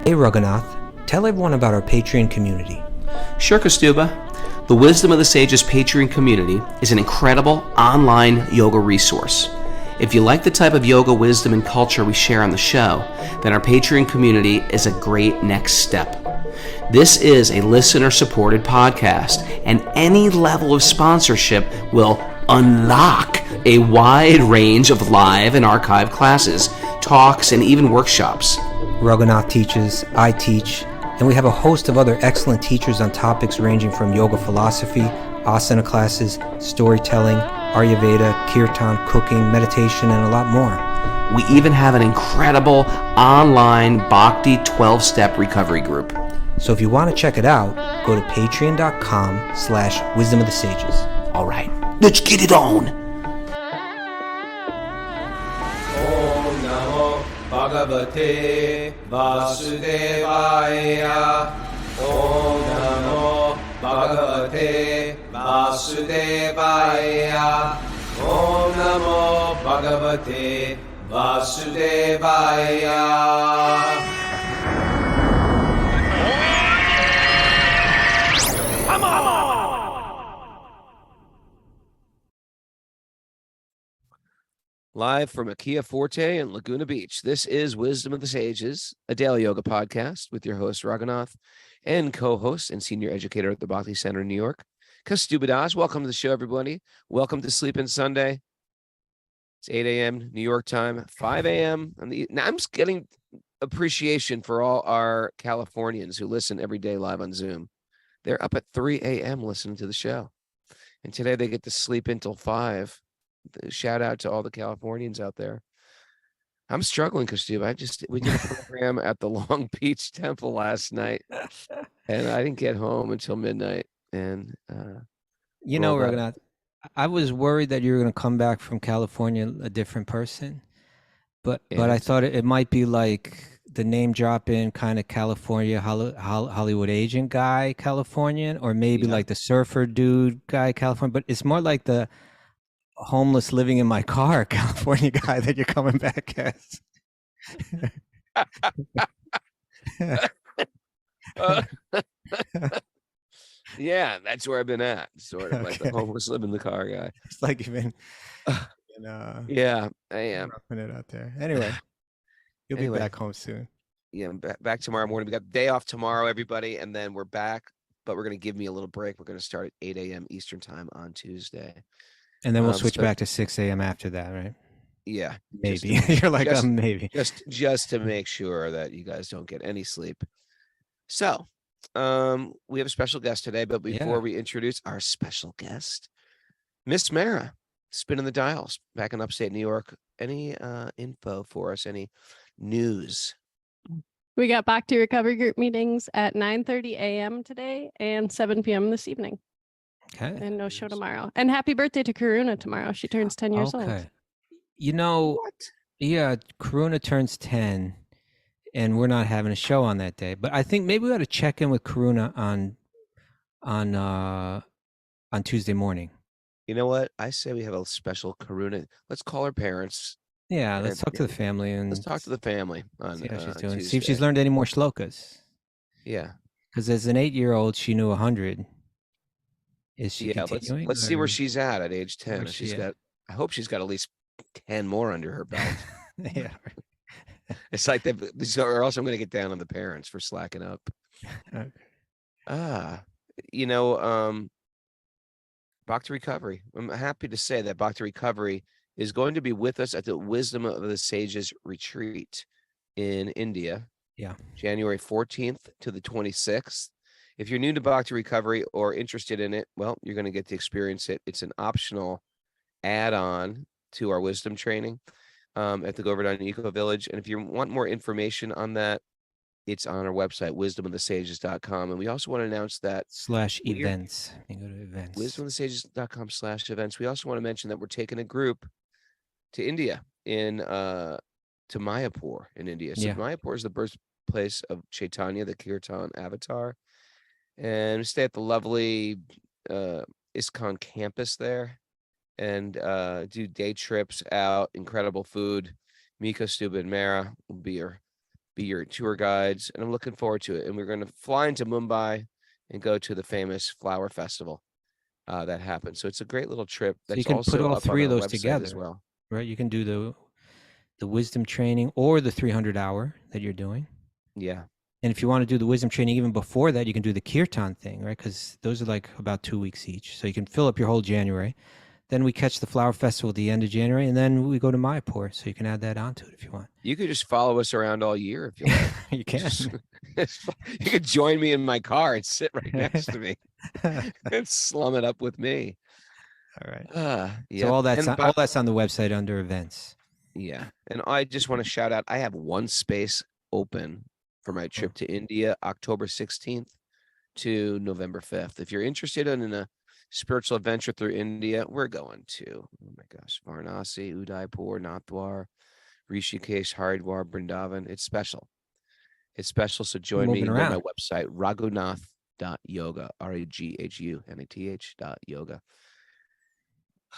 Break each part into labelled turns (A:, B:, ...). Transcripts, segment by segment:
A: Hey Raghunath, tell everyone about our Patreon community.
B: Sure, Kasutubha. The Wisdom of the Sages Patreon community is an incredible online yoga resource. If you like the type of yoga, wisdom, and culture we share on the show, then our Patreon community is a great next step. This is a listener-supported podcast, and any level of sponsorship will unlock a wide range of live and archived classes, talks, and even workshops.
A: Raghunath teaches, I teach, and we have a host of other excellent teachers on topics ranging from yoga philosophy, asana classes, storytelling, Ayurveda, kirtan, cooking, meditation, and a lot more.
B: We even have an incredible online Bhakti 12-step recovery group.
A: So if you want to check it out, go to patreon.com/wisdom of the sages.
B: All right, let's get it on.
C: Om Namo Bhagavate Vasudevaya. Om Namo Bhagavate Vasudevaya. Om Namo Bhagavate Vasudevaya.
B: Live from Akia Forte in Laguna Beach, this is Wisdom of the Sages, a daily yoga podcast with your host, Raghunath, and co-host and senior educator at the Bhakti Center in New York, Kasutubha. Welcome to the show, everybody. Welcome to Sleep In Sunday. It's 8 a.m. New York time, 5 a.m. Now I'm just getting appreciation for all our Californians who listen every day live on Zoom. They're up at 3 a.m. listening to the show. And today they get to sleep until 5. Shout out to all the Californians out there. I'm struggling, Kasutubha. We did a program at the Long Beach Temple last night, and I didn't get home until midnight. And
A: Raghunath, I was worried that you were going to come back from California a different person, but I thought it might be like the name drop in kind of California Hollywood agent guy, Californian, or maybe like the surfer dude guy, California. But it's more like the homeless living in my car California guy that you're coming back as.
B: Yeah, that's where I've been at, sort of like the homeless live in the car guy.
A: It's like you've been
B: yeah, I am
A: roughing it out there. Anyway, you'll be back home soon.
B: Yeah, I'm back tomorrow morning. We got the day off tomorrow, everybody, and then we're back, but we're going to give me a little break. We're going to start at 8 a.m. Eastern time on Tuesday.
A: And then we'll switch back to 6 a.m. after that, right?
B: Yeah.
A: Maybe. You're like, maybe.
B: Just to make sure that you guys don't get any sleep. So, we have a special guest today, but before we introduce our special guest, Miss Mara, spinning the dials back in upstate New York. Any info for us? Any news?
D: We got Bhakti recovery group meetings at 9:30 a.m. today and 7 p.m. this evening.
A: Okay.
D: And no show tomorrow. And happy birthday to Karuna tomorrow. She turns 10 years old.
A: What? Yeah, Karuna turns 10, and we're not having a show on that day. But I think maybe we ought to check in with Karuna on Tuesday morning.
B: You know what? I say we have a special Karuna. Let's call her parents.
A: Yeah, let's talk to the family and
B: let's talk to the family on
A: see how she's doing.
B: Tuesday.
A: See if she's learned any more shlokas.
B: Yeah,
A: because as an 8-year-old, she knew 100. Is she continuing?
B: Let's see where she's at age 10. I hope she's got at least 10 more under her belt.
A: Yeah.
B: It's like or else I'm going to get down on the parents for slacking up.
A: Okay.
B: Bhakti Recovery. I'm happy to say that Bhakti Recovery is going to be with us at the Wisdom of the Sages retreat in India.
A: Yeah.
B: January 14th to the 26th. If you're new to Bhakti Recovery or interested in it, well, you're going to get to experience it. It's an optional add-on to our wisdom training at the Govardhan Eco Village. And if you want more information on that, it's on our website, wisdomofthesages.com. And we also want to announce that
A: /events. You go to events.
B: Wisdomofthesages.com/events. We also want to mention that we're taking a group to India to Mayapur in India. So Mayapur is the birthplace of Chaitanya, the Kirtan avatar. And we stay at the lovely ISKCON campus there and do day trips out, incredible food. Mika, Stuba, and Mara will be your be your tour guides, and I'm looking forward to it. And we're going to fly into Mumbai and go to the famous flower festival that happens. So it's a great little trip.
A: So
B: That's
A: you can put
B: also
A: all
B: up on
A: three of
B: our
A: those
B: website
A: together,
B: as well.
A: right? You can do the wisdom training or the 300-hour that you're doing.
B: Yeah.
A: And if you want to do the wisdom training even before that, you can do the kirtan thing, right? Because those are like about 2 weeks each. So you can fill up your whole January. Then we catch the flower festival at the end of January, and then we go to Mayapur. So you can add that onto it if you want.
B: You could just follow us around all year if you like.
A: You can.
B: You could join me in my car and sit right next to me and slum it up with me.
A: All right.
B: Yeah.
A: So all that's on the website under events.
B: Yeah. And I just want to shout out, I have one space open for my trip to India, October 16th to November 5th. If you're interested in a spiritual adventure through India, we're going to, oh my gosh, Varanasi, Udaipur, Nathdwar, Rishikesh, Haridwar, Brindavan. It's special. It's special. So join me. Go to my website, raghunath.yoga, RAGHUNATH.yoga.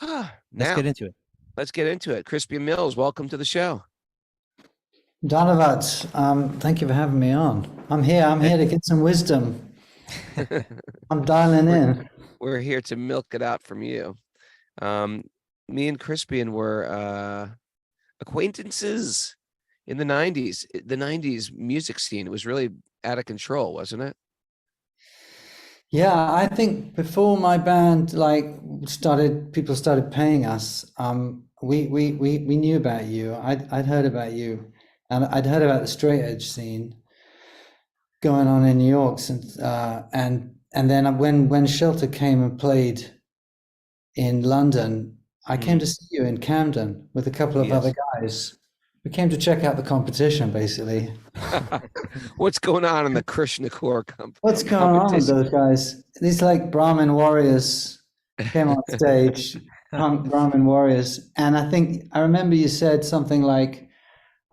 A: Let's get into it.
B: Let's get into it. Crispian Mills, welcome to the show.
E: Dhanavat, thank you for having me on. I'm here to get some wisdom. I'm dialing in.
B: We're here to milk it out from you. Me and Crispian were acquaintances in the 90s. The 90s music scene, it was really out of control, wasn't it?
E: Yeah, I think before my band people started paying us, we knew about you. I'd heard about you, and I'd heard about the straight edge scene going on in New York, and then when Shelter came and played in London, I came to see you in Camden with a couple of other guys. We came to check out the competition, basically.
B: What's going on in the Krishna Core company?
E: What's going on with those guys? These like Brahmin warriors came on stage, punk Brahmin warriors, and I remember you said something like,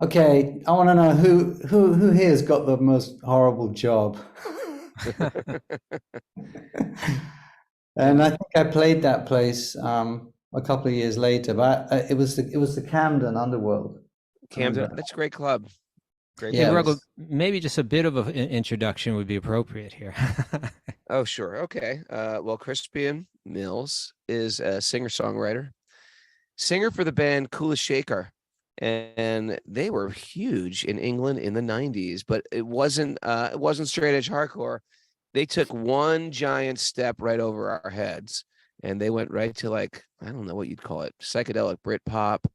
E: "Okay, I want to know who here's got the most horrible job." And I think I played that place a couple of years later, but it was the Camden Underworld.
B: Camden, that's a great club. Great.
A: Yeah, Raghu, maybe just a bit of an introduction would be appropriate here.
B: Oh, sure. Okay. Well, Crispian Mills is a singer-songwriter, singer for the band Kula, and they were huge in England in the 90s, but it wasn't straight edge hardcore. They took one giant step right over our heads, and they went right to, like, I don't know what you'd call it, psychedelic Britpop.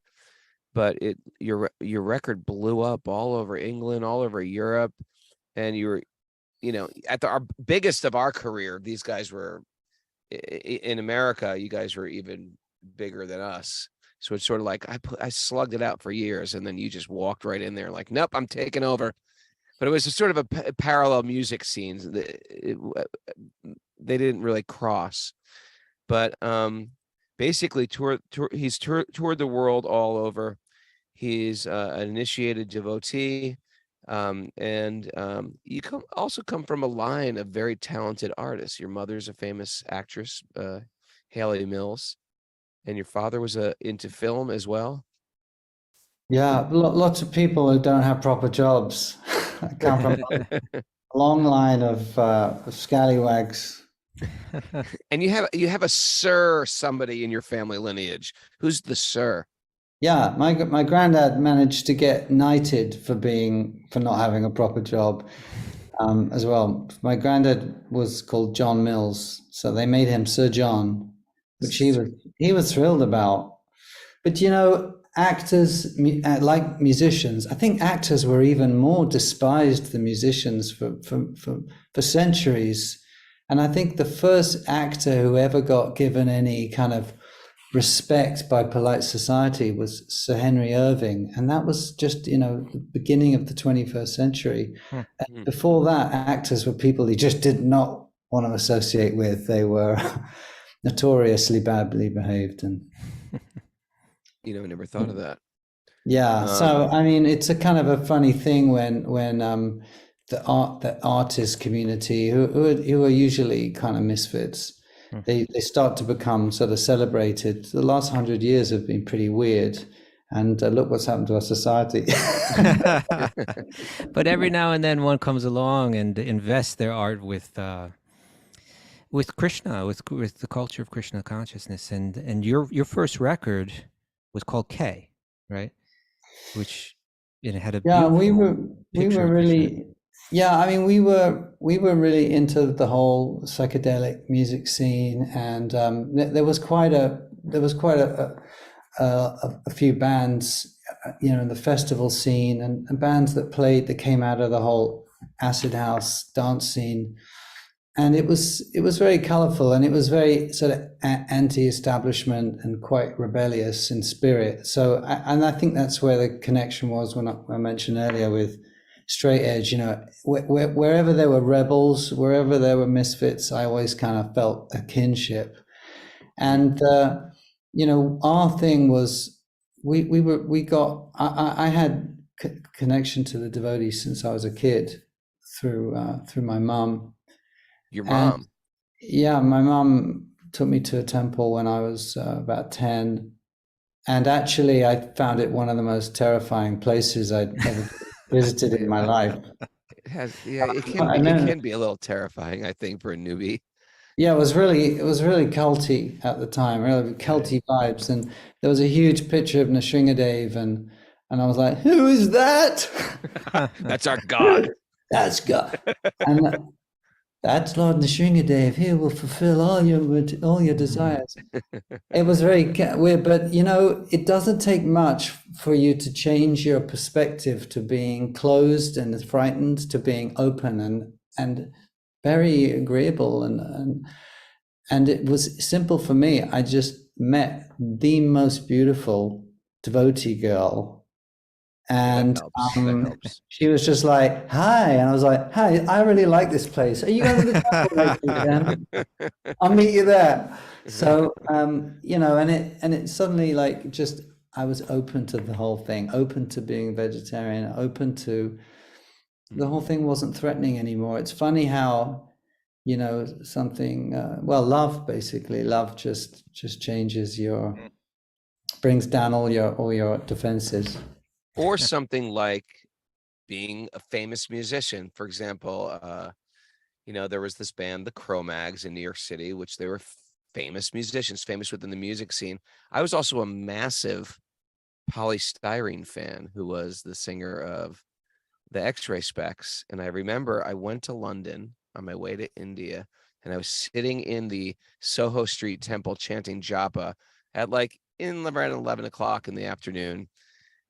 B: But your record blew up all over England, all over Europe, and you were, at our biggest of our career, these guys were in America. You guys were even bigger than us. So it's sort of like I slugged it out for years, and then you just walked right in there, like, nope, I'm taking over. But it was a sort of a parallel music scenes. They didn't really cross, but basically he's toured the world all over. He's an initiated devotee, and you also come from a line of very talented artists. Your mother's a famous actress, Haley Mills, and your father was into film as well.
E: Yeah, lots of people who don't have proper jobs. I come from a long line of scallywags.
B: And you have a sir somebody in your family lineage. Who's the sir?
E: Yeah, my granddad managed to get knighted for not having a proper job, as well. My granddad was called John Mills, so they made him Sir John, which he was thrilled about. But actors, like musicians, I think actors were even more despised than musicians for centuries. And I think the first actor who ever got given any kind of respect by polite society was Sir Henry Irving, and that was just the beginning of the 21st century. And before that, actors were people he just did not want to associate with. They were notoriously badly behaved. And
B: I never thought of that.
E: Yeah, so I mean, it's a kind of a funny thing when the artist community, who are usually kind of misfits, they start to become sort of celebrated. The last 100 years have been pretty weird, And look what's happened to our society.
A: But every now and then one comes along and invests their art with Krishna, with the culture of Krishna consciousness. And your first record was called K, right? Which it had a
E: Yeah, we
A: beautiful
E: were
A: picture of Krishna.
E: really, yeah, I mean, we were really into the whole psychedelic music scene, and there was quite a few bands, in the festival scene, and bands that came out of the whole acid house dance scene. And it was very colorful, and it was very sort of anti-establishment and quite rebellious in spirit. So, and I think that's where the connection was when I mentioned earlier with straight edge. Wherever there were rebels, wherever there were misfits, I always kind of felt a kinship. And our thing was I had connection to the devotees since I was a kid through my mum.
B: Your mom?
E: Yeah, my mum took me to a temple when I was about 10. And actually, I found it one of the most terrifying places I'd ever visited in my life.
B: It can be a little terrifying, I think, for a newbie.
E: Yeah, it was really culty at the time, really culty vibes. And there was a huge picture of Nrsingadev, and I was like, who is that?
B: That's our God.
E: That's God. And that's Lord Nrsingadev. He will fulfill all your desires. It was very weird, but it doesn't take much for you to change your perspective to being closed and frightened to being open and very agreeable, and it was simple for me. I just met the most beautiful devotee girl. And
B: that helps.
E: she was just like, hi. And I was like, hi, I really like this place. Are you going to the temple next weekend? I'll meet you there. So, and it suddenly I was open to the whole thing, open to being vegetarian, open to the whole thing wasn't threatening anymore. It's funny how, something, love just changes brings down all your defenses.
B: Or something like being a famous musician. For example, there was this band, the Cro-Mags in New York City, which they were famous musicians, famous within the music scene. I was also a massive Polystyrene fan, who was the singer of the X-Ray Specs. And I remember I went to London on my way to India, and I was sitting in the Soho Street Temple chanting japa at around 11 o'clock in the afternoon.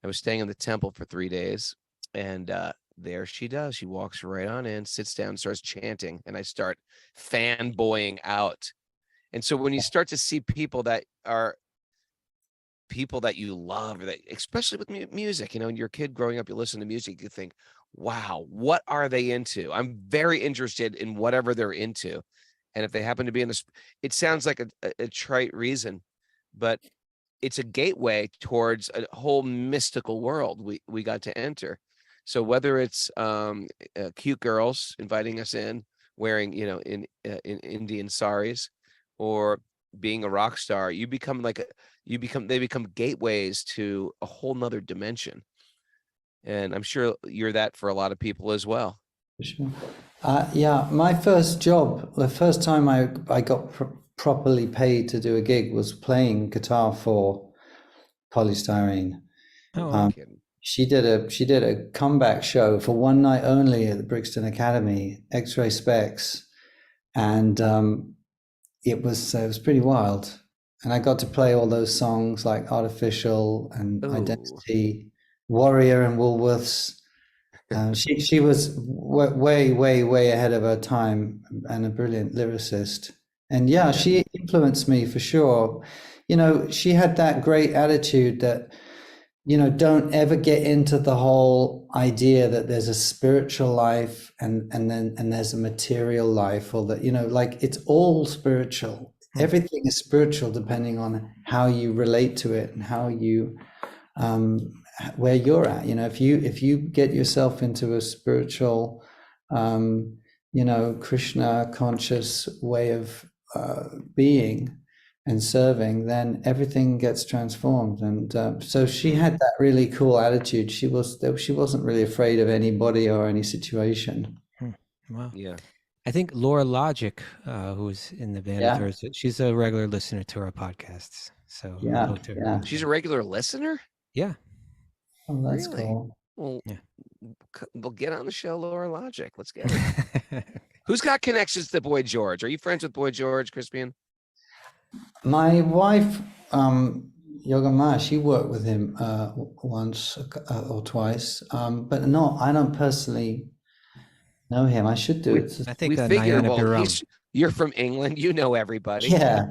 B: I was staying in the temple for 3 days, and there she does. She walks right on in, sits down, starts chanting, and I start fanboying out. And so when you start to see people that are people that you love, or that, especially with music, and you're a kid growing up, you listen to music, you think, wow, what are they into? I'm very interested in whatever they're into. And if they happen to be in this, it sounds like a trite reason, but it's a gateway towards a whole mystical world we got to enter. So whether it's cute girls inviting us in, wearing in Indian saris, or being a rock star, they become gateways to a whole nother dimension. And I'm sure you're that for a lot of people as well.
E: For sure. Yeah, my first job, the first time I got properly paid to do a gig, was playing guitar for Polystyrene. She did a comeback show for one night only at the Brixton Academy, X-Ray Specs, and it was pretty wild. And I got to play all those songs like Artificial and Identity, Warrior and Woolworths. She was way ahead of her time, and a brilliant lyricist. And she influenced me for sure. She had that great attitude that, don't ever get into the whole idea that there's a spiritual life and there's a material life, or that, it's all spiritual. Everything is spiritual depending on how you relate to it and how you, where you're at. If you get yourself into a spiritual, Krishna conscious way of being, and serving, then everything gets transformed. And so she had that really cool attitude. She wasn't really afraid of anybody or any situation.
A: Wow.
B: Yeah.
A: I think Laura Logic, who's in the band of hers, she's a regular listener to our podcasts. So hello to her.
B: She's a regular listener?
A: Yeah.
E: Oh, that's
B: Really?
E: cool.
B: Well,
A: Yeah.
B: We'll get on the show, Laura Logic. Let's get it. Who's got connections to Boy George? Are you friends with Boy George, Crispian?
E: My wife, Yoga Ma, she worked with him once or twice, but no, I don't personally know him. I should do it.
A: I think
B: We figure,
A: Nayana
B: well,
A: Biram.
B: you're from England. You know everybody.
E: Yeah.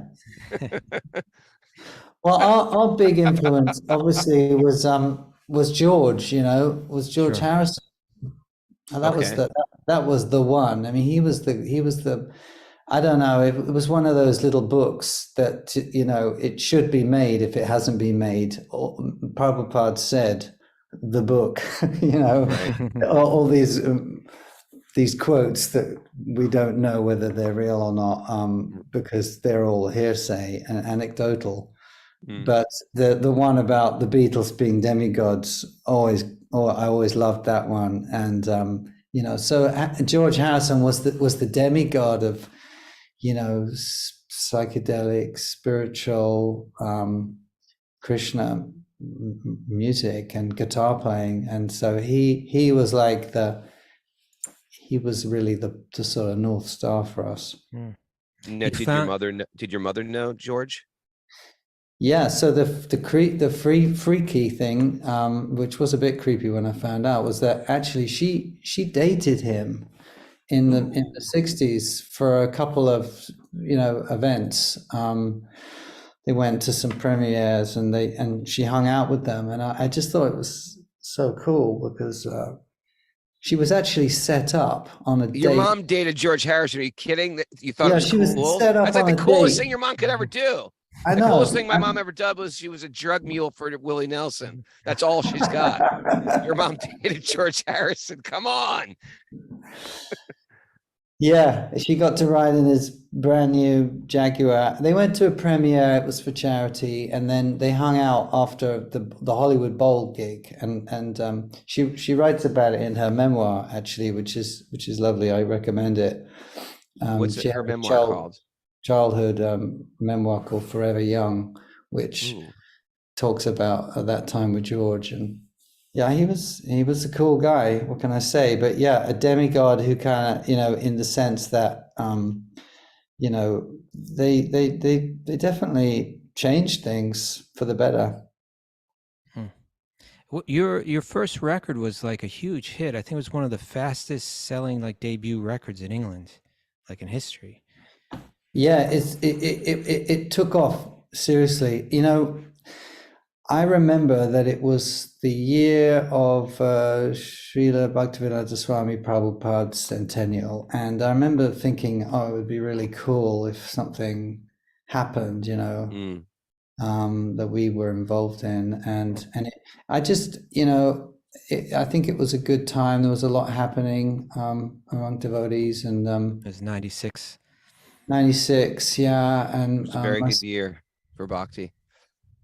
E: Well, our big influence obviously was George. Was George
A: Sure.
E: Harrison. And that was that was the one. I mean, he was the. I don't know. It was one of those little books that it should be made if it hasn't been made. Prabhupada said, the book. All these quotes that we don't know whether they're real or not, because they're all hearsay and anecdotal. But the one about the Beatles being demigods, I always loved that one. And so George Harrison was the demigod of psychedelic, spiritual, Krishna music and guitar playing. And so he was like he was really the sort of North Star for us.
B: Now, did your mother know George?
E: Yeah, so the freaky thing, which was a bit creepy when I found out, was that actually she dated him in the 60s for a couple of events. They went to some premieres and she hung out with them, and I just thought it was so cool because she was actually set up on a date.
B: Your mom dated George Harrison. Are you kidding? That you thought it was
E: she
B: cool?
E: Was set up
B: That's like
E: on
B: the
E: a
B: coolest
E: date.
B: thing your mom could ever do.
E: I know.
B: The coolest thing my mom ever did was she was a drug mule for Willie Nelson. That's all she's got. Your mom dated George Harrison. Come on.
E: Yeah, she got to ride in his brand new Jaguar. They went to a premiere. It was for charity, and then they hung out after the Hollywood Bowl gig. And she writes about it in her memoir, actually, which is lovely. I recommend it.
B: What's her memoir called?
E: Childhood memoir called Forever Young, which talks about that time with George. And yeah, he was a cool guy. What can I say? But yeah, a demigod who kind of, in the sense that, they definitely changed things for the better.
A: Well, your first record was like a huge hit. I think it was one of the fastest selling debut records in England, in history.
E: Yeah, it took off seriously. I remember that it was the year of Srila Bhaktivedanta Swami Prabhupada's Centennial, and I remember thinking, oh, it would be really cool if something happened, that we were involved in, and I think it was a good time. There was a lot happening among devotees, and
A: it was 96.
E: 96, yeah, and
B: it was a very good year for Bhakti.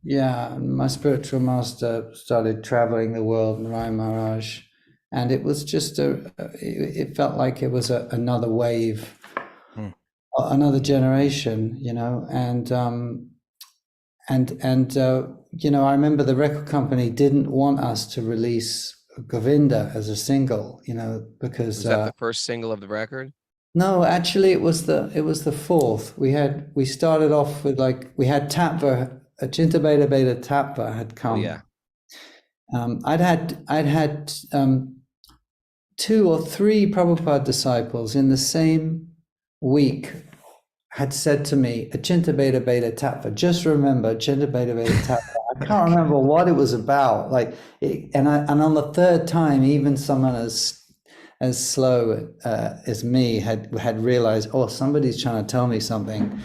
E: Yeah, my spiritual master started traveling the world, Rai Maharaj, and it was just it felt like it was another wave, another generation, and I remember the record company didn't want us to release Govinda as a single, because
B: was that the first single of the record?
E: No, actually, it was the fourth. We started off with we had Tattva. Achinta Beta Beta Tattva had come.
B: Yeah.
E: I'd had 2 or 3 Prabhupada disciples in the same week had said to me, Achinta Beta Beta Tattva. Just remember, Achinta Beta Beta Tattva. I can't remember what it was about. And on the third time, even someone as slow as me had realized, oh, somebody's trying to tell me something.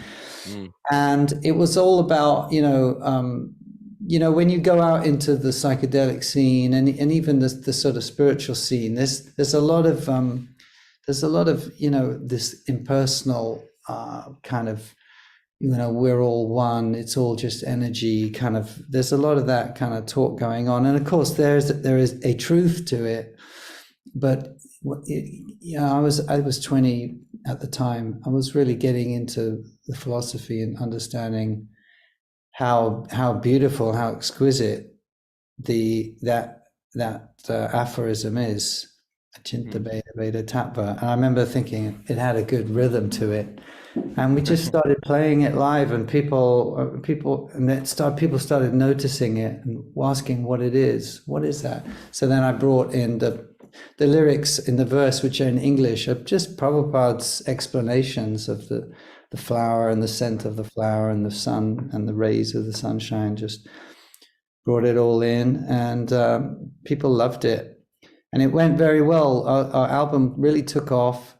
E: And it was all about, when you go out into the psychedelic scene and even the sort of spiritual scene, there's a lot of this impersonal kind of, we're all one, it's all just energy kind of. There's a lot of that kind of talk going on, and of course there is a truth to it, but I was 20 at the time. I was really getting into the philosophy and understanding how beautiful, how exquisite that aphorism is, Achinta Beta Beta Tattva. And I remember thinking it had a good rhythm to it, and we just started playing it live, and people started noticing it and asking what it is. What is that? So then I brought in the lyrics in the verse, which are in English, are just Prabhupada's explanations of the flower and the scent of the flower and the sun and the rays of the sunshine. Just brought it all in, and people loved it, and it went very well. Our album really took off,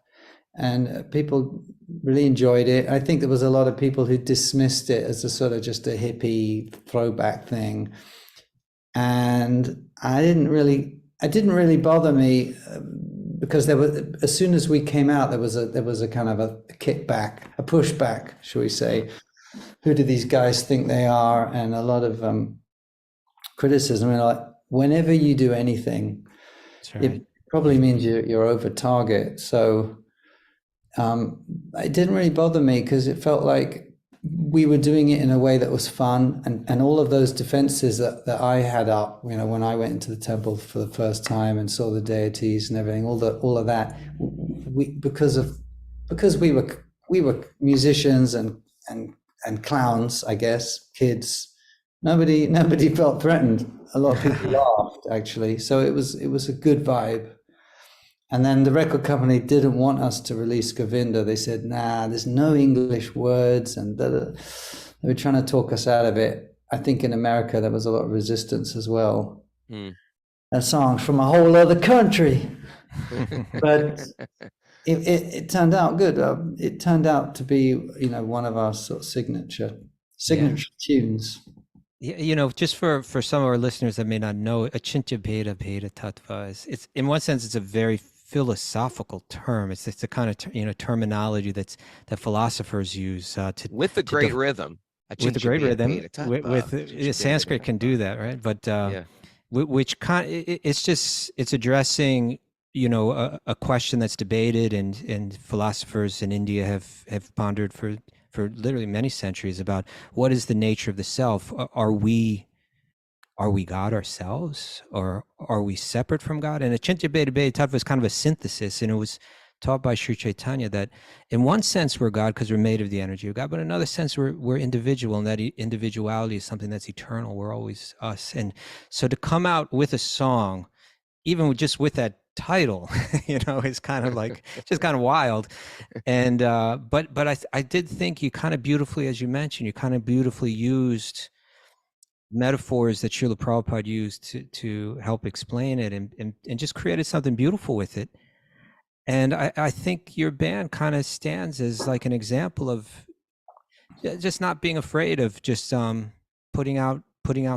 E: and people really enjoyed it. I think there was a lot of people who dismissed it as a sort of just a hippie throwback thing, and it didn't really bother me, because as soon as we came out, there was a kind of a kickback, a pushback, shall we say? Who do these guys think they are? And a lot of criticism. And like, whenever you do anything, right, it probably means you're over target. So it didn't really bother me, because it felt like we were doing it in a way that was fun, and all of those defenses that I had up, when I went into the temple for the first time and saw the deities and everything, all of that, because we were musicians and clowns, I guess, kids. Nobody felt threatened. A lot of people laughed, actually. So it was a good vibe. And then the record company didn't want us to release Govinda. They said, nah, there's no English words, and they were trying to talk us out of it. I think in America there was a lot of resistance as well. A song from a whole other country. But it turned out good. It turned out to be, one of our sort of signature tunes.
A: Just for some of our listeners that may not know, Achintya Bheda Bheda Tattva it's in one sense it's a very philosophical term. It's a kind of terminology that philosophers use
B: with the great rhythm.
A: With the great rhythm, with Sanskrit can do that, right? But which it's addressing a question that's debated, and philosophers in India have pondered for literally many centuries about what is the nature of the self. Are we God ourselves, or are we separate from God? And Achintya Bheda Bheda Tattva is kind of a synthesis, and it was taught by Sri Chaitanya that in one sense we're God because we're made of the energy of God, but in another sense we're individual, and that individuality is something that's eternal. We're always us. And so to come out with a song, even with that title, is kind of like just kind of wild. And but I did think you kind of beautifully, as you mentioned, you kind of beautifully used metaphors that Srila Prabhupada used to help explain it, and just created something beautiful with it. And I think your band kind of stands as like an example of just not being afraid of just putting out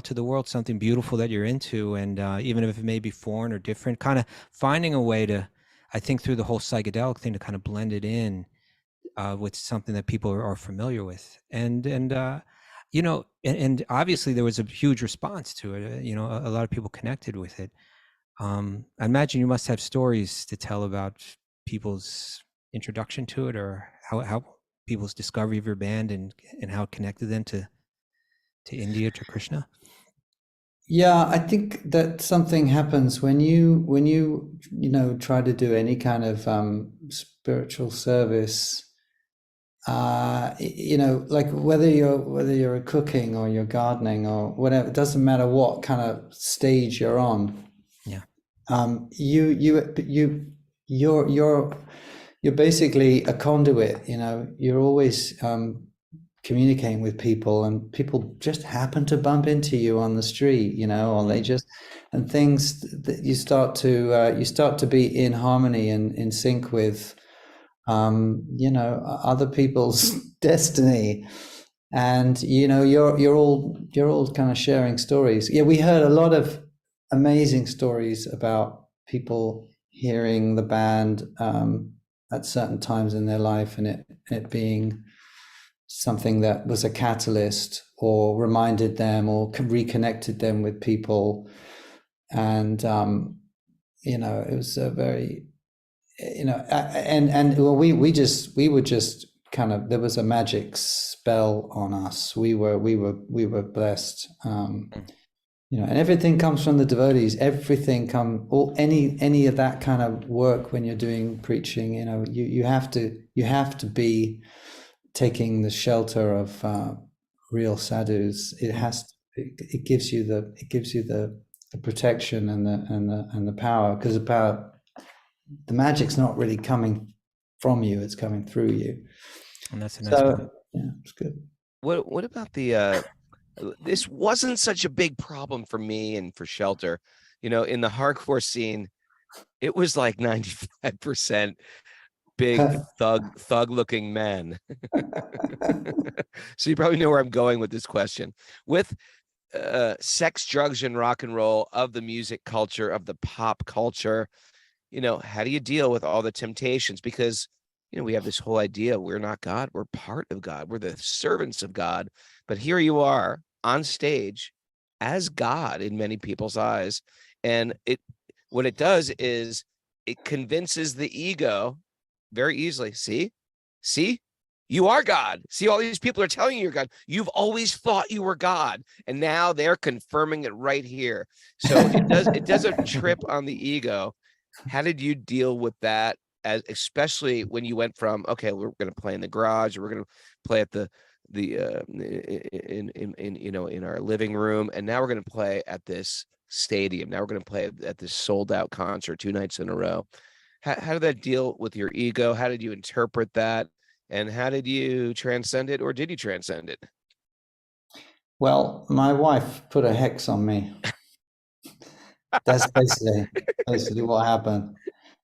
A: to the world something beautiful that you're into, and even if it may be foreign or different, kind of finding a way to, I think, through the whole psychedelic thing, to kind of blend it in with something that people are familiar with. And obviously there was a huge response to it. A lot of people connected with it. I imagine you must have stories to tell about people's introduction to it, or how people's discovery of your band and how it connected them to India, to Krishna.
E: Yeah, I think that something happens when you try to do any kind of spiritual service. Like whether you're cooking or you're gardening or whatever, it doesn't matter what kind of stage you're on.
A: Yeah.
E: You're basically a conduit. You're always communicating with people, and people just happen to bump into you on the street, or they just, and things that you start to be in harmony and in sync with, other people's destiny, and you're all kind of sharing stories. Yeah, we heard a lot of amazing stories about people hearing the band at certain times in their life, and it being something that was a catalyst or reminded them or reconnected them with people. And it was a very, and well, we were just kind of, there was a magic spell on us. We were blessed. And everything comes from the devotees. Everything any of that kind of work when you're doing preaching. You have to be taking the shelter of real sadhus. It gives you the protection and the power, because the magic's not really coming from you; it's coming through you.
A: And that's a nice point.
E: Yeah, it's good.
B: What about the? This wasn't such a big problem for me and for Shelter. In the hardcore scene, it was like 95% big thug looking men. So you probably know where I'm going with this question. With sex, drugs, and rock and roll of the music culture, of the pop culture, how do you deal with all the temptations? Because we have this whole idea, we're not God, we're part of God, we're the servants of God. But here you are on stage as God in many people's eyes. And what it does is it convinces the ego very easily. See, you are God. See, all these people are telling you you're God. You've always thought you were God. And now they're confirming it right here. So it does a trip on the ego. How did you deal with that? Especially when you went from, okay, we're going to play in the garage, or we're going to play at in our living room, and now we're going to play at this stadium. Now we're going to play at this sold out concert 2 nights in a row. How did that deal with your ego? How did you interpret that? And how did you transcend it, or did you transcend it?
E: Well, my wife put a hex on me. That's basically what happened.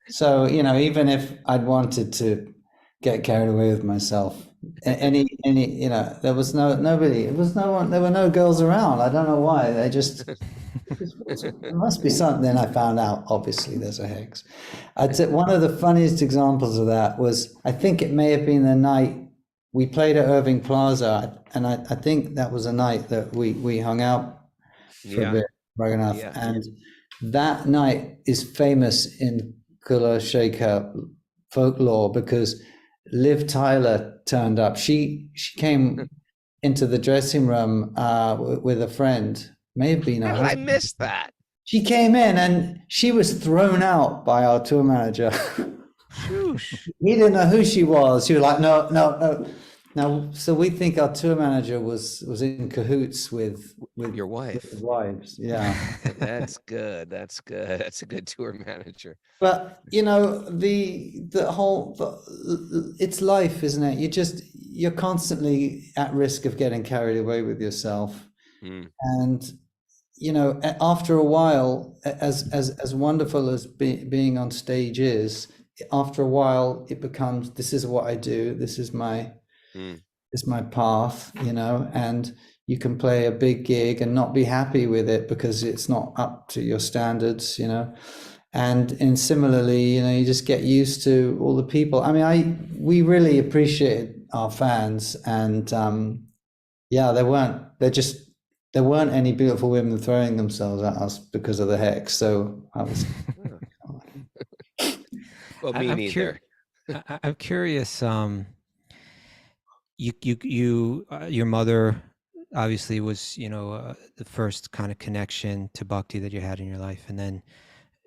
E: So, even if I'd wanted to get carried away with myself, there was nobody, there were no girls around. I don't know why. They just, there must be something. Then I found out, obviously, there's a hex. I'd say one of the funniest examples of that was, I think it may have been the night we played at Irving Plaza. And I think that was a night that we hung out for a bit, Raghunath.
B: Yeah.
E: And that night is famous in Kula Shaker folklore because Liv Tyler turned up. She came into the dressing room with a friend. May have been
B: How did I miss that?
E: She came in and she was thrown out by our tour manager. He didn't know who she was. She was like, no. Now, so we think our tour manager was in cahoots with
B: your wife.
E: With wives, yeah.
B: That's good. That's a good tour manager.
E: But the whole it's life, isn't it? You're constantly at risk of getting carried away with yourself, and after a while, as wonderful as being on stage is, after a while it becomes, this is what I do. This is my path, and you can play a big gig and not be happy with it because it's not up to your standards, and similarly, you just get used to all the people. I mean, we really appreciated our fans, and there weren't any beautiful women throwing themselves at us because of the hex. So I was
B: well, me neither.
A: I'm curious. Your mother obviously was, the first kind of connection to Bhakti that you had in your life. And then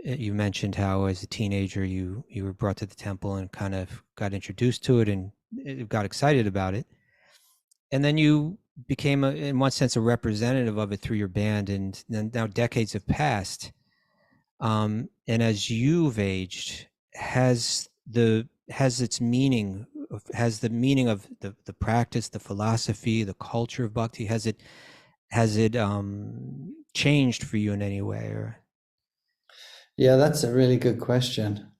A: you mentioned how as a teenager, you were brought to the temple and kind of got introduced to it and got excited about it. And then you became, in one sense, a representative of it through your band. And then now decades have passed. And as you've aged, has the meaning of the practice, the philosophy, the culture of Bhakti, has it changed for you in any way? Or
E: yeah, that's a really good question.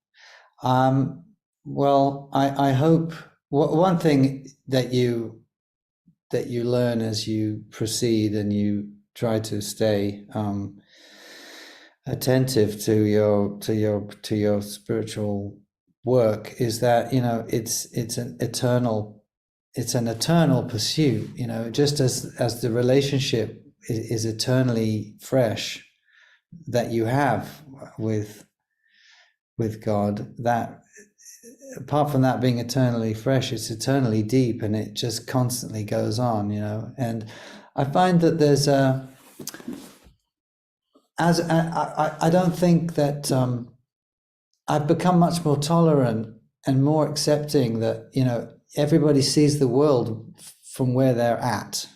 E: Well, I hope one thing that you learn as you proceed and you try to stay attentive to your spiritual work is that it's an eternal it's an eternal pursuit, you know, just as the relationship is eternally fresh that you have with God, that apart from that being eternally fresh, it's eternally deep, and it just constantly goes on, you know. And I find that there's I don't think that I've become much more tolerant and more accepting that, you know, everybody sees the world from where they're at,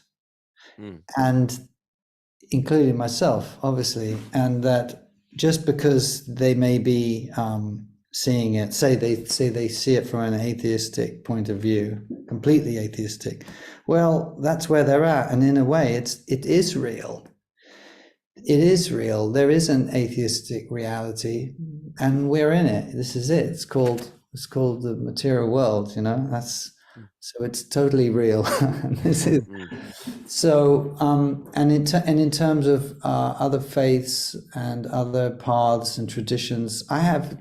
E: and including myself, obviously, and that just because they may be seeing it, say they see it from an atheistic point of view, completely atheistic, well, that's where they're at, and in a way, it is real. It is real. There is an atheistic reality, and we're in it. This is it. It's called the material world. You know, so it's totally real. This is so. And in terms of other faiths and other paths and traditions, I have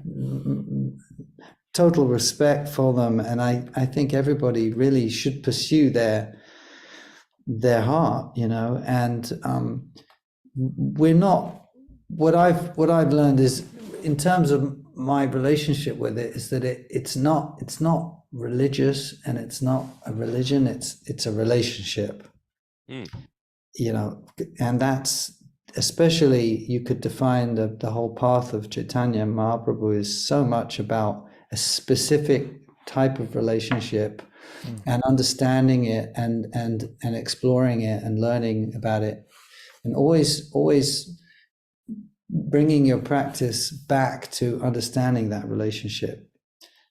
E: total respect for them, and I think everybody really should pursue their heart. You know, and we're not, what I've learned is, in terms of my relationship with it, is that it's not religious, and it's not a religion, it's a relationship. You know, and that's, especially, you could define the whole path of Chaitanya Mahaprabhu is so much about a specific type of relationship, and understanding it, and exploring it, and learning about it, and always bringing your practice back to understanding that relationship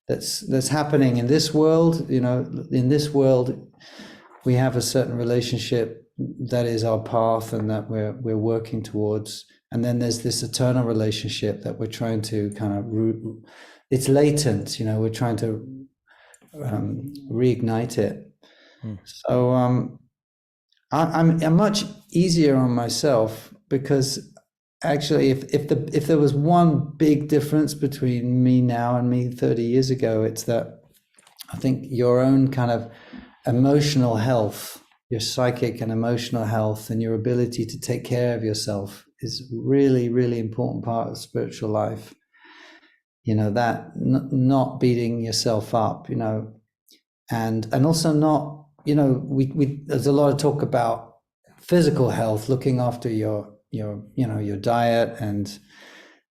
E: that's happening in this world. You know, in this world, we have a certain relationship that is our path, and that we're working towards. And then there's this eternal relationship that we're trying to kind of it's latent, you know, we're trying to reignite it. So I'm much easier on myself, because actually, if there was one big difference between me now and me 30 years ago, it's that I think your own kind of emotional health, your psychic and emotional health, and your ability to take care of yourself is really, really important part of spiritual life. You know, that not beating yourself up, you know, and also not, you know, we there's a lot of talk about physical health, looking after your diet, and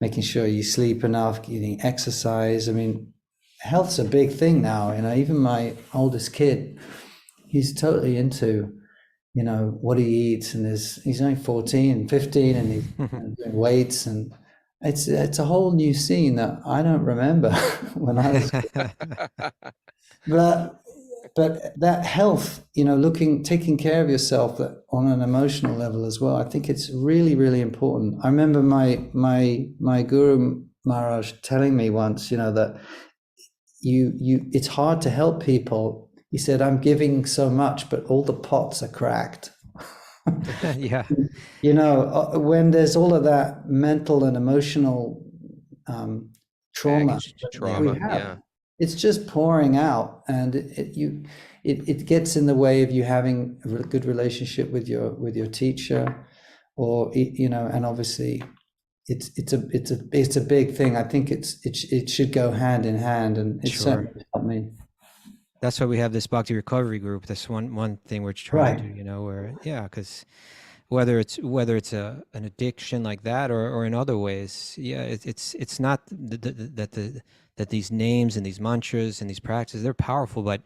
E: making sure you sleep enough, getting exercise. I mean, health's a big thing now. You know, even my oldest kid, he's totally into, you know, what he eats, and he's only 14 and 15, and he's doing weights, and it's a whole new scene that I don't remember when I was but that health, you know, taking care of yourself on an emotional level as well, I think it's really, really important. I remember my Guru Maharaj telling me once, you know, that it's hard to help people. He said, I'm giving so much, but all the pots are cracked.
A: Yeah.
E: You know, when there's all of that mental and emotional trauma we have,
B: yeah.
E: It's just pouring out, and it gets in the way of you having a good relationship with your teacher, or, you know, and obviously it's a big thing. I think it should go hand in hand, and it certainly helped me.
A: That's why we have this Bhakti recovery group. That's one thing we're trying to do, you know, where, yeah, because whether it's an addiction like that, or in other ways, yeah, it's not that these names and these mantras and these practices, they're powerful, but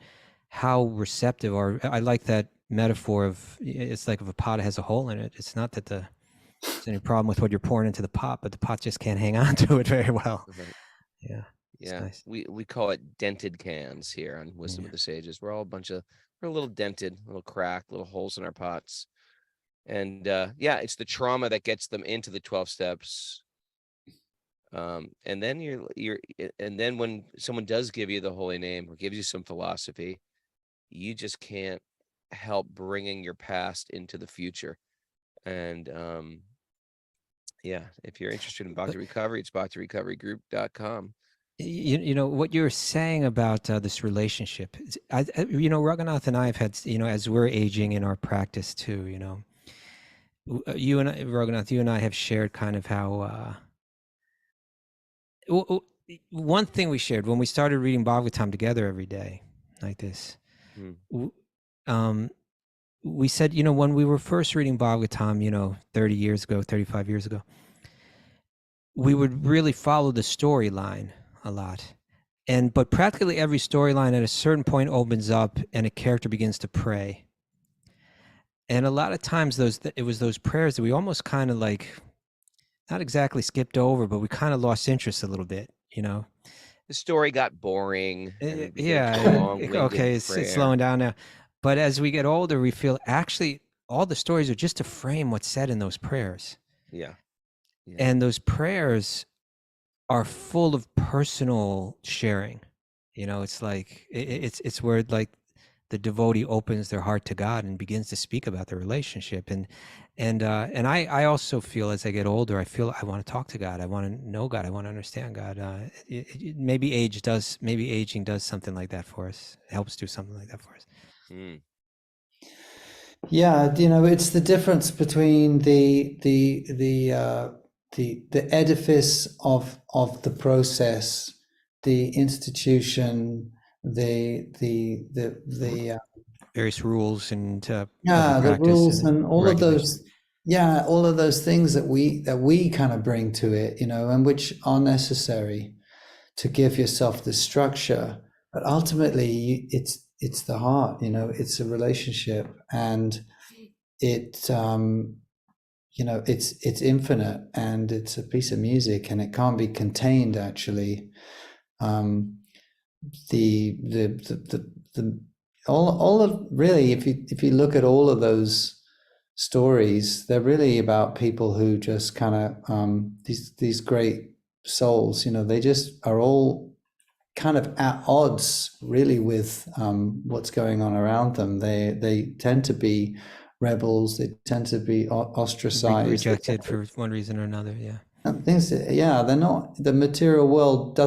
A: how receptive are, I like that metaphor of, it's like if a pot has a hole in it, it's not that there's any problem with what you're pouring into the pot, but the pot just can't hang on to it very well.
B: Right.
A: Yeah.
B: Yeah,
A: nice.
B: we call it dented cans here on Wisdom of the Sages. We're all we're a little dented, a little cracked, little holes in our pots. And yeah, it's the trauma that gets them into the 12 steps. And then and then when someone does give you the holy name, or gives you some philosophy, you just can't help bringing your past into the future. And yeah, if you're interested in Bhakti Recovery, it's bhaktirecoverygroup.com.
A: You know what you're saying about this relationship. You know, Raghunath and I have had, you know, as we're aging in our practice too, you know, you and I, Raghunath, you and I have shared kind of how, one thing we shared when we started reading Bhagavatam together every day like this,
B: Mm.
A: We said, you know, when we were first reading Bhagavatam, you know, 30 years ago, 35 years ago, we would really follow the storyline a lot. But practically every storyline at a certain point opens up and a character begins to pray. And a lot of times it was those prayers that we almost kind of like, not exactly skipped over, but we kind of lost interest a little bit, you know?
B: The story got boring. And it became
A: Yeah,
B: too long-winded
A: okay, it's slowing down now. But as we get older, we feel actually all the stories are just to frame what's said in those prayers.
B: Yeah.
A: And those prayers are full of personal sharing. You know, it's like it's where like the devotee opens their heart to God and begins to speak about their relationship. And I also feel as I get older, I feel I want to talk to God. I want to know God. I want to understand God. Maybe aging does something like that for us. It helps do something like that for us.
B: Mm.
E: Yeah, you know, it's the difference between the edifice of the process, the institution, the
A: various rules and
E: the rules and all of those, all of those things that we kind of bring to it, you know, and which are necessary to give yourself the structure. But ultimately, it's the heart, you know, it's a relationship, and it you know, it's infinite, and it's a piece of music, and it can't be contained actually. All of really, if you look at all of those stories, they're really about people who just kind of these great souls, you know, they just are all kind of at odds really with what's going on around them. They tend to be rebels, they tend to be ostracized,
A: rejected for one reason or another.
E: They're not, the material world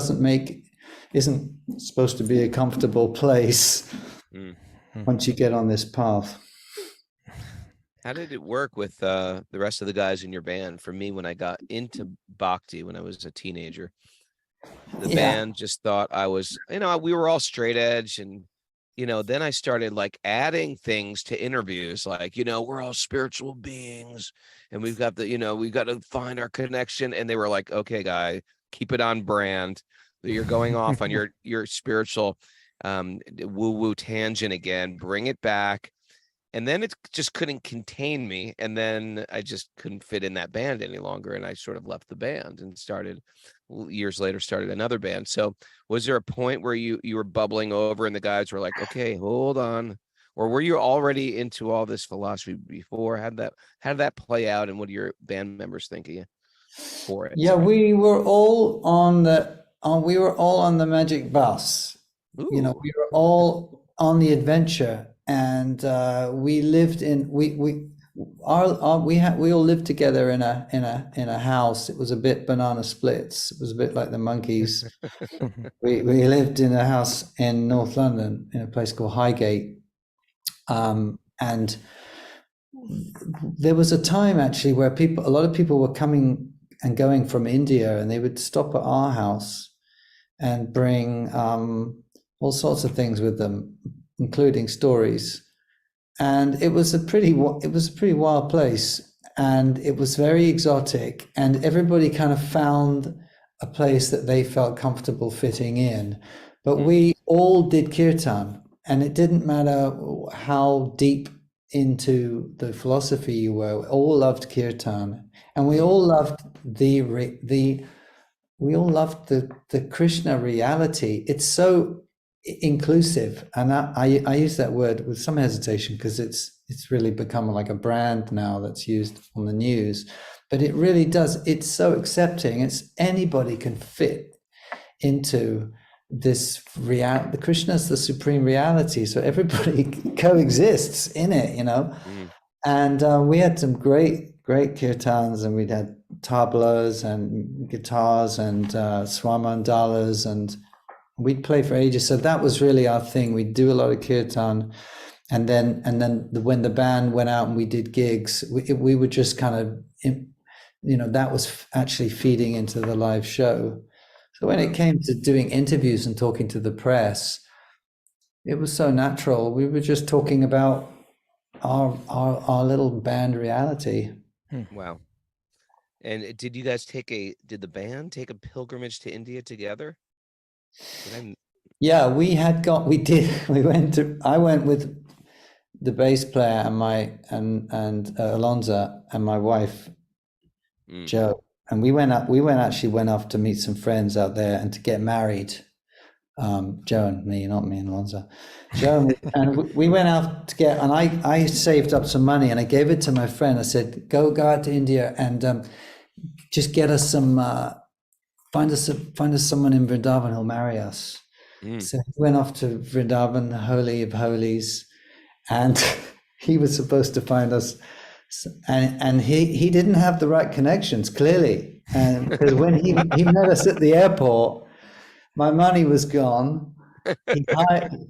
E: isn't supposed to be a comfortable place once you get on this path.
B: How did it work with the rest of the guys in your band? For me, when I got into Bhakti when I was a teenager, the band just thought I was, you know, we were all straight edge, and you know, then I started like adding things to interviews, like, you know, we're all spiritual beings and we've got we've got to find our connection. And they were like, okay, guy, keep it on brand. You're going off on your spiritual woo-woo tangent again, bring it back. And then it just couldn't contain me. And then I just couldn't fit in that band any longer. And I sort of left the band and years later started another band. So was there a point where you were bubbling over and the guys were like, okay, hold on? Or were you already into all this philosophy before? How did that play out? And what do your band members think of you for it?
E: Yeah, we were all on the magic bus.
B: Ooh.
E: You know, we were all on the adventure. And we lived we all lived together in a house. It was a bit banana splits. It was a bit like the Monkeys. we lived in a house in North London in a place called Highgate, and there was a time actually where a lot of people were coming and going from India, and they would stop at our house and bring all sorts of things with them, including stories. And it was a pretty wild place, and it was very exotic, and everybody kind of found a place that they felt comfortable fitting in. But we all did kirtan, and it didn't matter how deep into the philosophy you were. We all loved kirtan, and we all loved the Krishna reality. It's so inclusive, and I use that word with some hesitation because it's really become like a brand now that's used on the news, but it really does. It's so accepting. It's anybody can fit into this reality. The Krishna is the supreme reality, so everybody coexists in it, you know. And we had some great kirtans, and we'd had tablas and guitars and swamandalas, and we'd play for ages. So that was really our thing. We'd do a lot of kirtan, and then when the band went out and we did gigs, we would just kind of, that was actually feeding into the live show. So when it came to doing interviews and talking to the press, it was so natural. We were just talking about our little band reality.
B: Wow. And did the band take a pilgrimage to India together?
E: Yeah, I went with the bass player and Alonza and my wife, Joe. And we went off to meet some friends out there and to get married. Joe and me, not me and Alonzo. Joe and we went out to get, and I saved up some money and I gave it to my friend. I said, go out to India and just get us some, find us someone in Vrindavan who'll marry us. So he went off to Vrindavan, the Holy of Holies, and he was supposed to find us, and he didn't have the right connections, clearly. And because when he met us at the airport, my money was gone.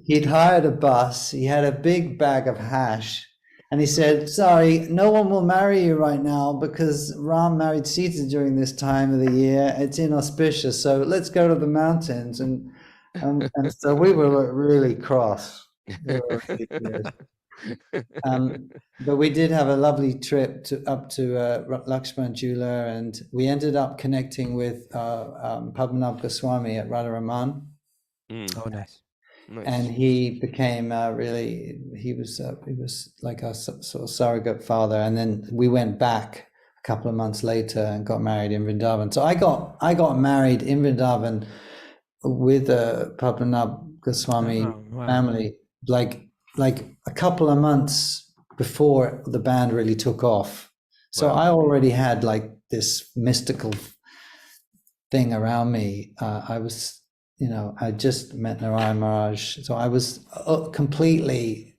E: He'd hired a bus. He had a big bag of hash. And he said, sorry, no one will marry you right now because Ram married Sita during this time of the year. It's inauspicious. So let's go to the mountains. And so we were really cross. But we did have a lovely trip up to Lakshman Jula, and we ended up connecting with Padmanabh Goswami at Radharaman.
A: Oh, nice.
E: And he became he was like our sort of surrogate father. And then we went back a couple of months later and got married in Vrindavan. So I got married in Vrindavan with Padmanabh Goswami family, like a couple of months before the band really took off. So I already had like this mystical thing around me. I was, I just met Narayan Maharaj. So I was completely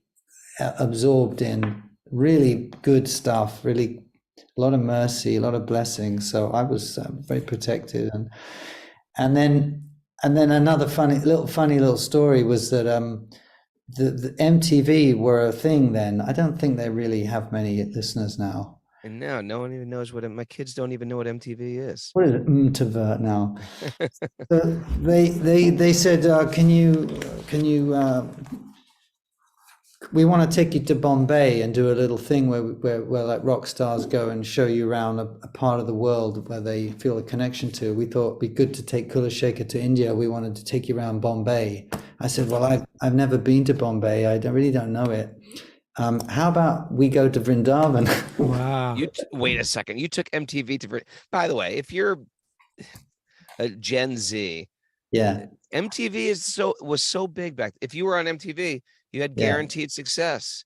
E: absorbed in really good stuff, really a lot of mercy, a lot of blessings. So I was very protected. And then another funny little story was that the MTV were a thing then. I don't think they really have many listeners now.
B: And now no one even knows my kids don't even know what MTV is.
E: What is it? MTV now. So they said, can you we want to take you to Bombay and do a little thing where like rock stars go and show you around a part of the world where they feel a connection to. We thought it'd be good to take Kula Shaker to India. We wanted to take you around Bombay. I said, well, I've never been to Bombay. I really don't know it. How about we go to Vrindavan?
A: Wow.
B: Wait a second. You took MTV to, by the way, if you're a Gen Z,
E: yeah,
B: MTV was so big back. If you were on MTV, you had guaranteed success.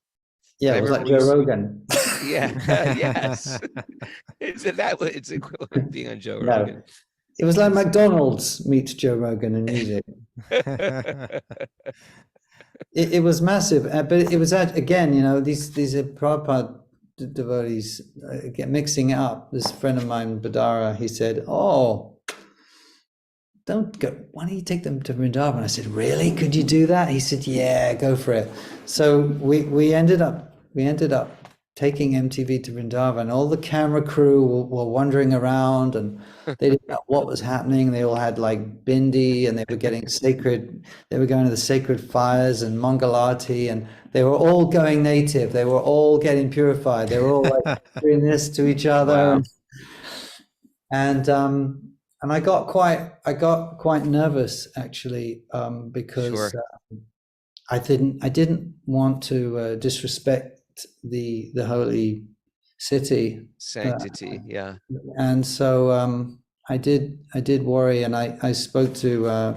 E: Yeah, it was like Joe Rogan.
B: Yeah, yes. It's equivalent to being on Joe Rogan.
E: It was like McDonald's meets Joe Rogan in music. It was massive, but it was again, these are Prabhupada devotees mixing it up. This friend of mine, Badara, he said, "Oh, don't go. Why don't you take them to Vrindavan?" I said, "Really? Could you do that?" He said, "Yeah, go for it." So we ended up taking MTV to Vrindavan. All the camera crew were wandering around and they didn't know what was happening. They all had like bindi and they were getting they were going to the sacred fires and Mangalati, and they were all going native. They were all getting purified. They were all like doing this to each other. Wow. And I got quite nervous actually, because I didn't want to disrespect the holy city
B: sanctity,
E: and so I did worry, and I spoke to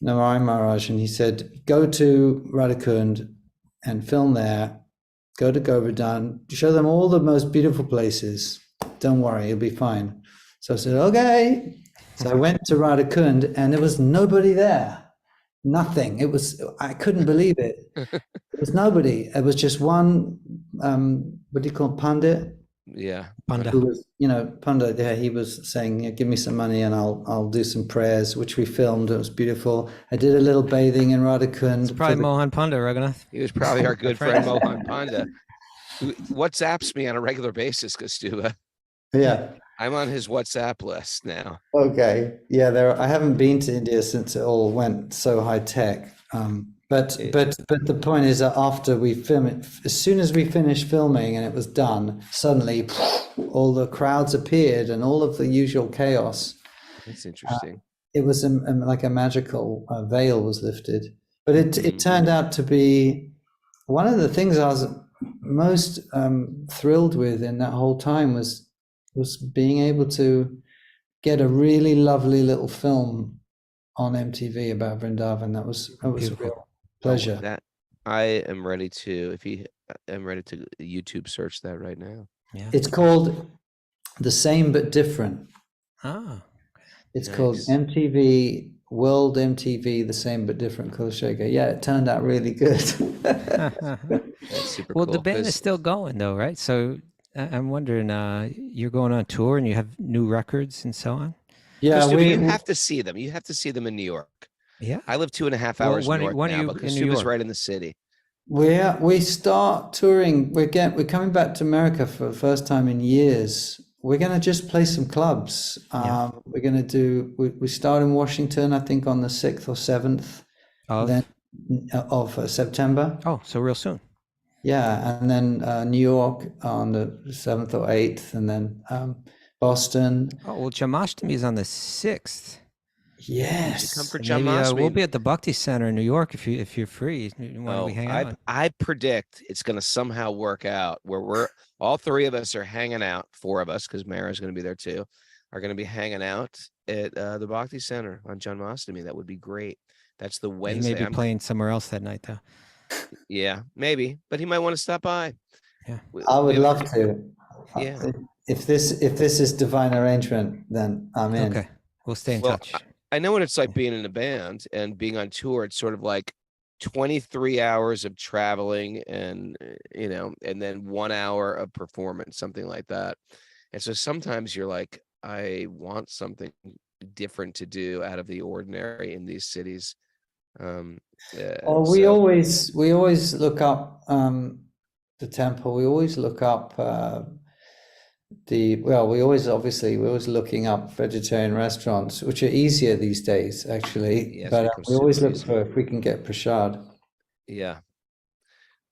E: Narayan Maharaj, and he said, go to Radhakund and film there, go to Govardhan, show them all the most beautiful places, don't worry, it'll be fine. So I said, okay. So I went to Radhakund and there was nobody there. Nothing. I couldn't believe it. There was nobody. It was just one, what do you call it, Pandit?
B: Yeah.
A: Panda.
E: who was, Panda, yeah, he was saying, give me some money and I'll do some prayers, which we filmed. It was beautiful. I did a little bathing in Radhakund.
A: It's probably Mohan Panda, Raghunath.
B: He was probably our good friend Mohan Panda, who WhatsApps me on a regular basis, Kasutubha.
E: Yeah.
B: I'm on his WhatsApp list now.
E: Okay. Yeah, I haven't been to India since it all went so high tech. But the point is that after we film it, as soon as we finished filming and it was done, suddenly all the crowds appeared and all of the usual chaos.
B: That's interesting.
E: It was like a magical veil was lifted. But it turned out to be one of the things I was most thrilled with in that whole time was being able to get a really lovely little film on MTV about Vrindavan. That was a real pleasure.
B: That I am ready to. I'm ready to YouTube search that right now.
A: Yeah.
E: It's called The Same But Different.
A: Ah.
E: It's called MTV World MTV The Same But Different Kulasheka. Yeah, it turned out really good.
B: That's super
A: Well,
B: cool.
A: the band is still going though, right? So I'm wondering, you're going on tour and you have new records and so on.
E: Yeah,
B: you have to see them. You have to see them in New York.
A: Yeah.
B: I live 2.5 hours north now, but Kasutubha's right in the city.
E: We start touring. We're coming back to America for the first time in years. We're going to just play some clubs. We're going to do. We start in Washington, I think, on the 6th or 7th of September.
A: Oh, so real soon.
E: Yeah, and then New York on the 7th or 8th, and then Boston.
A: Oh well, Jamashtami is on the 6th.
E: Yes,
B: come for
A: Maybe,
B: Jamashtami.
A: we'll be at the Bhakti Center in New York if you're free. Why we hang out?
B: I predict it's going to somehow work out where we're all three of us are hanging out. 4 of us, because Mara's going to be there too, are going to be hanging out at the Bhakti Center on Janmashtami. That would be great. That's the Wednesday.
A: He may be playing somewhere else that night though.
B: Yeah, maybe, but he might want to stop by.
E: Yeah, I would love to.
B: Yeah,
E: if this is divine arrangement, then I'm in.
A: Okay, we'll stay in touch.
B: I know what it's like being in a band and being on tour. It's sort of like 23 hours of traveling and and then 1 hour of performance, something like that. And so sometimes you're like, I want something different to do out of the ordinary in these cities.
E: We always look up the temple. We always look up we're always looking up vegetarian restaurants, which are easier these days, actually.
B: Yes,
E: but we always look for if we can get prasad.
B: Yeah,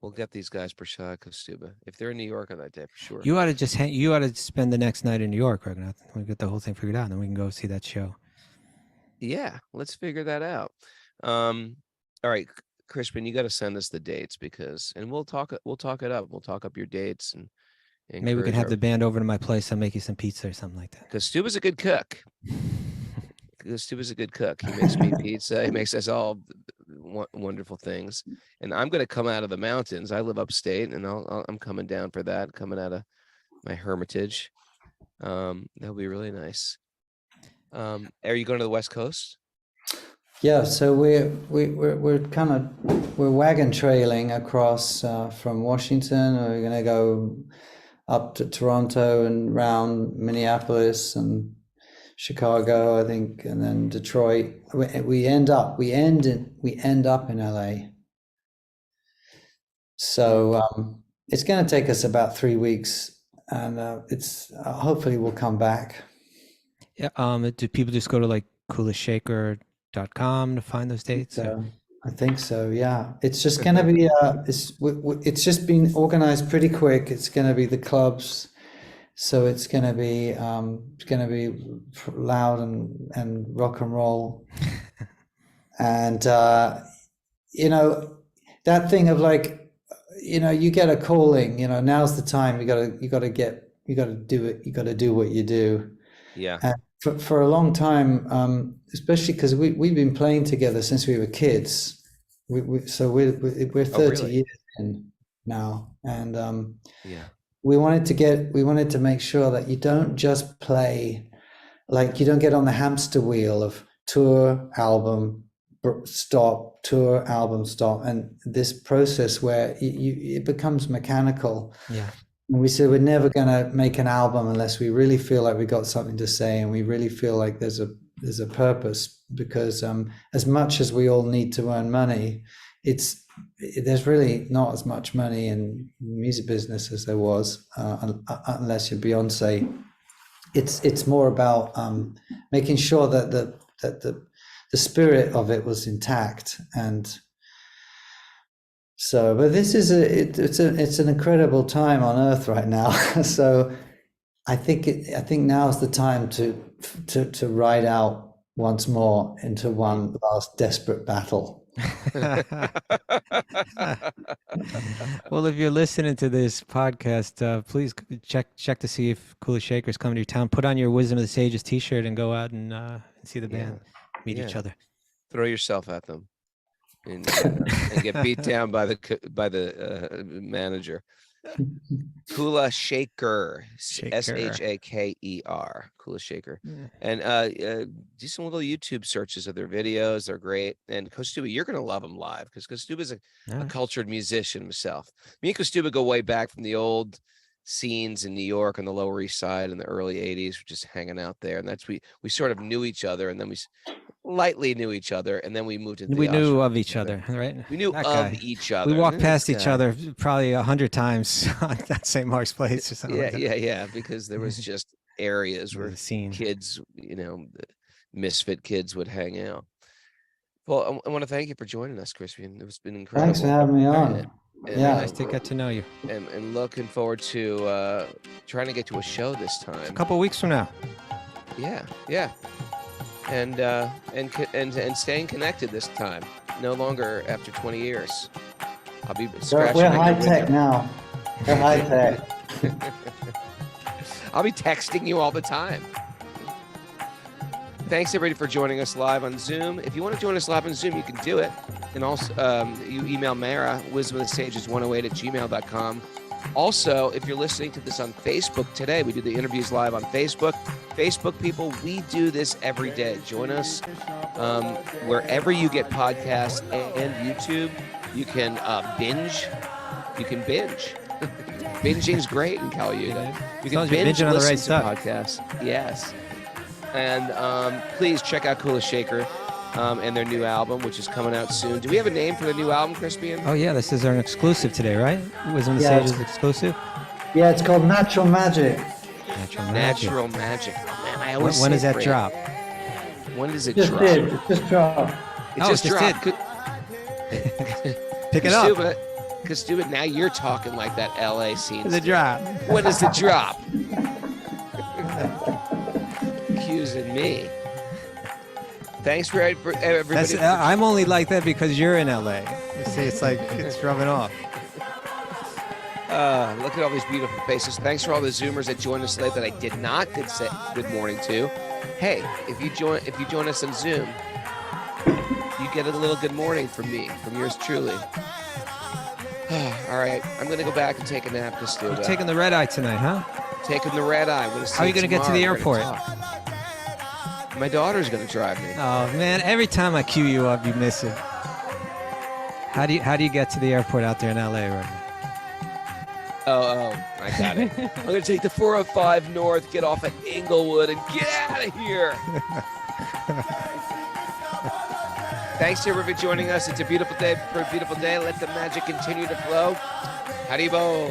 B: we'll get these guys prasad, Kasutubha, if they're in New York on that day for sure.
A: You ought to you ought to spend the next night in New York, Raghunath. We get the whole thing figured out, and then we can go see that show.
B: Yeah, let's figure that out. All right, Crispian, you got to send us the dates and we'll talk it up. We'll talk up your dates and
A: maybe we can have the band over to my place. I'll make you some pizza or something like that.
B: Because Stuba's a good cook. He makes me pizza. He makes us all wonderful things. And I'm going to come out of the mountains. I live upstate, and I'm coming down for that. Coming out of my hermitage. That'll be really nice. Are you going to the West Coast?
E: Yeah, so we're wagon trailing across from Washington. We're going to go up to Toronto and round Minneapolis and Chicago, I think, and then Detroit. We end up in LA. So it's going to take us about 3 weeks, and it's hopefully we'll come back.
A: Yeah. Do people just go to like kulasheka.com to find those dates?
E: I think so. Yeah, it's just going to be. It's just been organized pretty quick. It's going to be the clubs, so it's going to be loud and rock and roll, and that thing of like, you get a calling. Now's the time. You got to do it. You got to do what you do.
B: Yeah.
E: And for a long time, especially because we've been playing together since we were kids. We're 30 years in now, and we wanted to make sure that you don't just play, like you don't get on the hamster wheel of tour, album, stop, tour, album, stop, and this process where it becomes mechanical.
A: Yeah.
E: And we said we're never going to make an album unless we really feel like we got something to say, and we really feel like there's a purpose. Because as much as we all need to earn money, there's really not as much money in the music business as there was, unless you're Beyonce. It's more about making sure that the spirit of it was intact. And so, but this is it's an incredible time on earth right now. So I think now is the time to ride out once more into one last desperate battle.
A: Well, if you're listening to this podcast, please check to see if Kula Shaker's coming to your town. Put on your Wisdom of the Sages t-shirt and go out and see the band, meet each other.
B: Throw yourself at them and get beat down by the manager. Kula Shaker, Shaker, Kula Shaker.
A: Yeah.
B: And do some little YouTube searches of their videos. They're great. And Kasutubha, you're going to love him live, because Kasutubha is a cultured musician himself. Me and Kasutubha go way back from the old scenes in New York on the Lower East Side in the early 80s, just hanging out there. And that's we sort of knew each other, and then we lightly knew each other, and then we moved into
A: we knew of each other, right?
B: We knew of each other.
A: We walked past each other probably 100 times on that St. Mark's Place or something.
B: Yeah, because there was just areas where kids, misfit kids would hang out. Well, I want to thank you for joining us, Crispian. It's been incredible.
E: Thanks for having me on.
B: And
A: nice to get to know you.
B: And looking forward to trying to get to a show this time.
A: A couple of weeks from now.
B: Yeah. And staying connected this time. No longer after 20 years. I'll be scratching.
E: We're high tech now. We're high tech.
B: I'll be texting you all the time. Thanks everybody for joining us live on Zoom. If you want to join us live on Zoom, you can do it. And also, you email Mara, wisdomofthesages108@gmail.com. Also, if you're listening to this on Facebook today, we do the interviews live on Facebook. Facebook people, we do this every day. Join us wherever you get podcasts and YouTube. You can binge. Binging's great in Caliuga. You can binge
A: on the right
B: listen to
A: stuff.
B: podcasts. Yes. And please check out Kula Shaker and their new album, which is coming out soon. Do we have a name for the new album, Crispian?
A: Oh, yeah. This is our exclusive today, right? Wisdom of the Sages exclusive?
E: Yeah, it's called Natural Magic.
B: Natural Magic. Man, I always
A: when does that drop?
B: When does it
E: Just
B: drop?
E: did. It just dropped.
B: It just dropped.
A: Pick it up.
B: Kasutubha, now you're talking like that LA scene.
A: The drop.
B: When does it drop? Accusing me. Thanks for everybody.
A: I'm only like that because you're in LA. You see, it's like it's rubbing off.
B: Look at all these beautiful faces. Thanks for all the Zoomers that joined us today that I did not good morning to. Hey, if you join us on Zoom, you get a little good morning from me, from yours truly. All right, I'm gonna go back and take a nap, Kasutubha.
A: You're taking the red eye tonight, huh?
B: Taking the red eye.
A: How are you gonna get to the airport?
B: My daughter's gonna drive me.
A: Oh man, every time I cue you up, you miss it. How do you get to the airport out there in LA right now?
B: Oh, I got it. I'm gonna take the 405 north, get off at Inglewood, and get out of here. Thanks to everybody for joining us. It's a beautiful day. For a beautiful day, let the magic continue to flow. Haribo.